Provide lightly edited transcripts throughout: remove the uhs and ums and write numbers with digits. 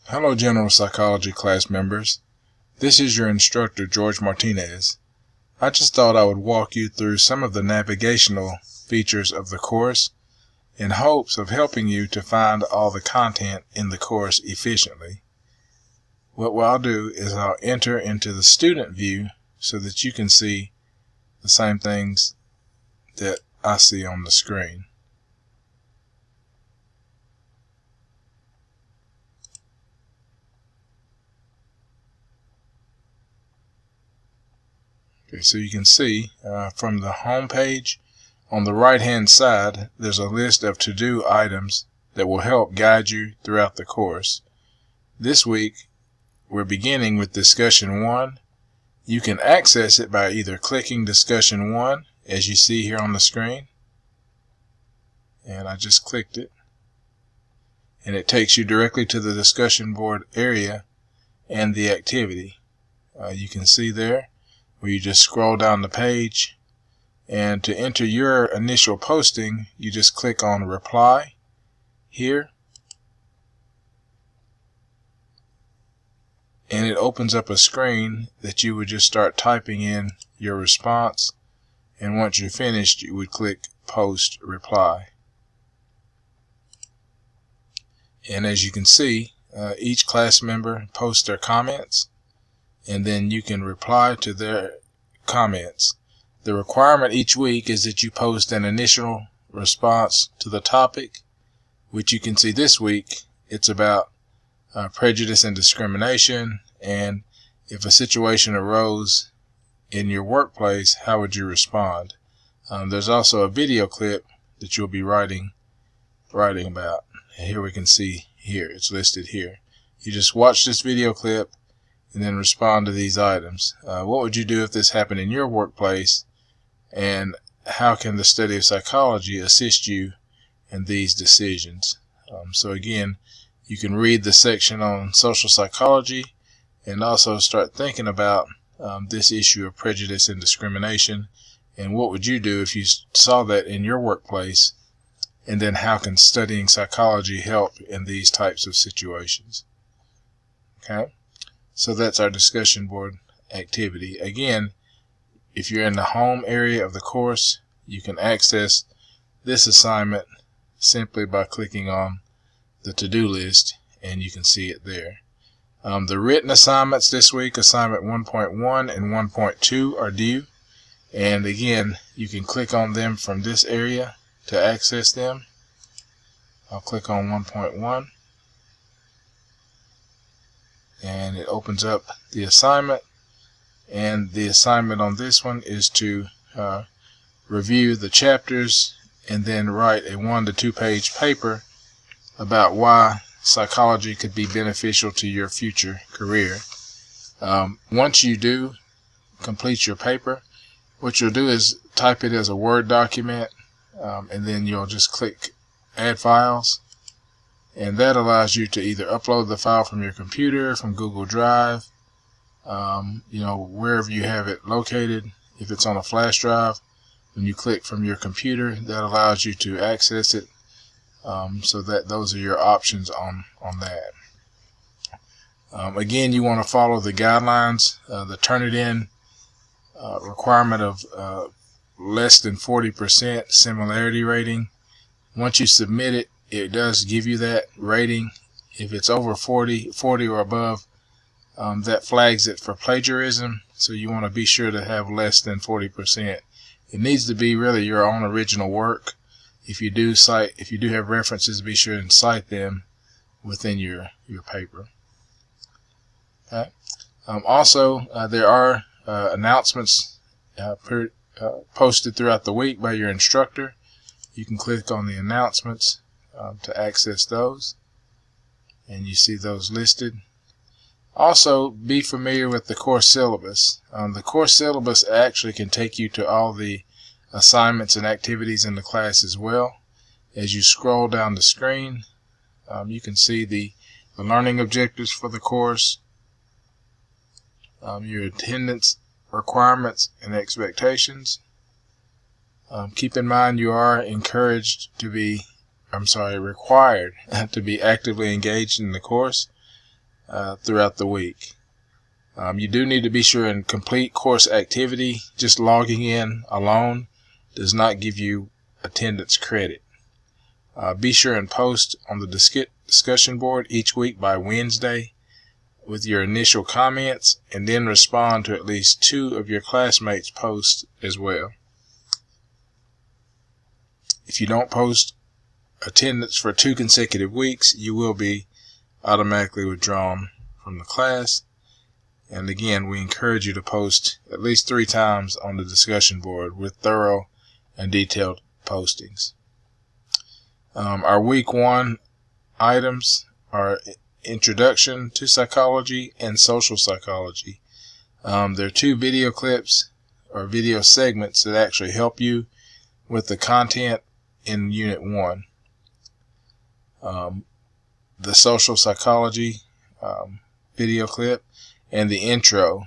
Hello, General Psychology class members. This is your instructor, George Martinez. I just thought I would walk you through some of the navigational features of the course in hopes of helping you to find all the content in the course efficiently. What I'll do is I'll enter into the student view so that you can see the same things that I see on the screen. Okay, so you can see from the home page on the right hand side there's a list of to-do items that will help guide you throughout the course. This week we're beginning with discussion 1. You can access it by either clicking discussion 1 as you see here on the screen, and I just clicked it, and it takes you directly to the discussion board area and the activity. You can see there where you just scroll down the page, and to enter your initial posting you just click on reply here, and it opens up a screen that you would just start typing in your response, and once you're finished you would click post reply. And as you can see, each class member posts their comments, and then you can reply to their comments. The requirement each week is that you post an initial response to the topic, which you can see this week it's about prejudice and discrimination, and if a situation arose in your workplace, how would you respond? There's also a video clip that you'll be writing about. And here we can see here, it's listed here. You just watch this video clip and then respond to these items. What would you do if this happened in your workplace, and how can the study of psychology assist you in these decisions? So again, you can read the section on social psychology and also start thinking about this issue of prejudice and discrimination, and what would you do if you saw that in your workplace, and then how can studying psychology help in these types of situations. Okay, so that's our discussion board activity. Again, if you're in the home area of the course, you can access this assignment simply by clicking on the to-do list, and you can see it there. The written assignments this week, assignment 1.1 and 1.2, are due, and again you can click on them from this area to access them. I'll click on 1.1, and it opens up the assignment, and the assignment on this one is to review the chapters and then write a 1 to 2 page paper about why psychology could be beneficial to your future career. Once you do complete your paper, what you'll do is type it as a Word document, and then you'll just click add files, and that allows you to either upload the file from your computer, from Google Drive, wherever you have it located. If it's on a flash drive, when you click from your computer, that allows you to access it. So that those are your options on that. Again, you want to follow the guidelines, the Turnitin requirement of less than 40% similarity rating. Once you submit it, it does give you that rating. If it's over 40 or above, that flags it for plagiarism, so you want to be sure to have less than 40%. It needs to be really your own original work. If you do have references, be sure and cite them within your paper. Okay. Also, there are announcements posted throughout the week by your instructor. You can click on the announcements to access those, and you see those listed. Also, be familiar with the course syllabus. The course syllabus actually can take you to all the assignments and activities in the class as well. As you scroll down the screen, you can see the learning objectives for the course, your attendance requirements and expectations. Keep in mind you are required to be actively engaged in the course. throughout the week. You do need to be sure and complete course activity. Just logging in alone does not give you attendance credit. Be sure and post on the discussion board each week by Wednesday with your initial comments, and then respond to at least 2 of your classmates' posts as well. If you don't post attendance for 2 consecutive weeks, you will be automatically withdrawn from the class. And again, we encourage you to post at least 3 times on the discussion board with thorough and detailed postings. Our week 1 items are Introduction to Psychology and Social Psychology. There are 2 video clips or video segments that actually help you with the content in Unit 1. The Social Psychology video clip and the intro.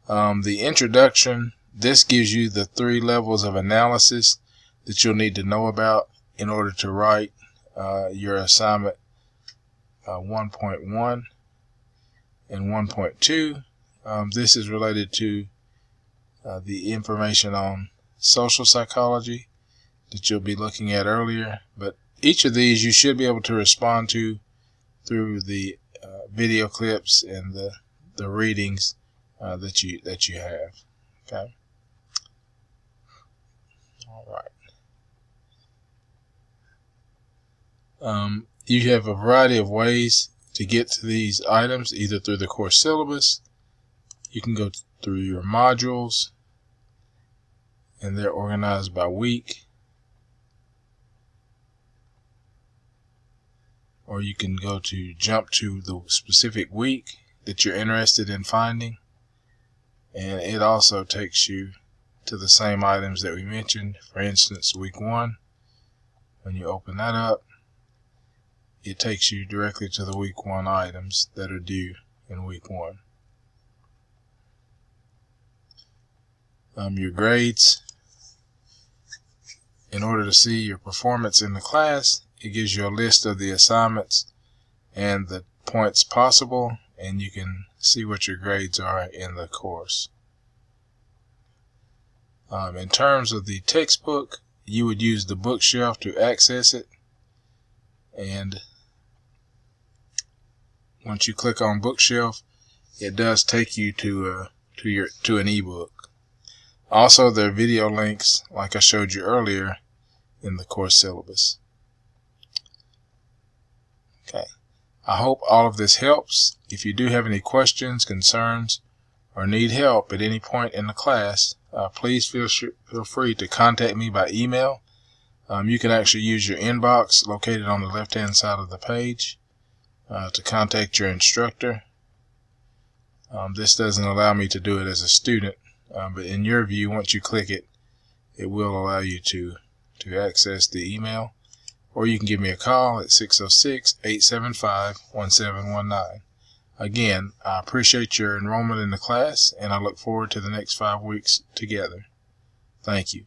The introduction, this gives you the 3 levels of analysis that you'll need to know about in order to write your assignment 1.1 and 1.2. This is related to the information on social psychology that you'll be looking at earlier, but each of these you should be able to respond to through the video clips and the readings that you have. Okay. All right. You have a variety of ways to get to these items, either through the course syllabus. You can go through your modules, and they're organized by week. Or you can jump to the specific week that you're interested in finding, and it also takes you to the same items that we mentioned. For instance, week 1, when you open that up, it takes you directly to the week 1 items that are due in week 1. Your grades. In order to see your performance in the class, it gives you a list of the assignments and the points possible, and you can see what your grades are in the course. In terms of the textbook, you would use the bookshelf to access it, and once you click on bookshelf, it does take you to an ebook. Also, there are video links, like I showed you earlier, in the course syllabus. Okay. I hope all of this helps. If you do have any questions, concerns, or need help at any point in the class, please feel free to contact me by email. You can actually use your inbox located on the left-hand side of the page to contact your instructor. This doesn't allow me to do it as a student, but in your view, once you click it, it will allow you to access the email. Or you can give me a call at 606-875-1719. Again, I appreciate your enrollment in the class, and I look forward to the next 5 weeks together. Thank you.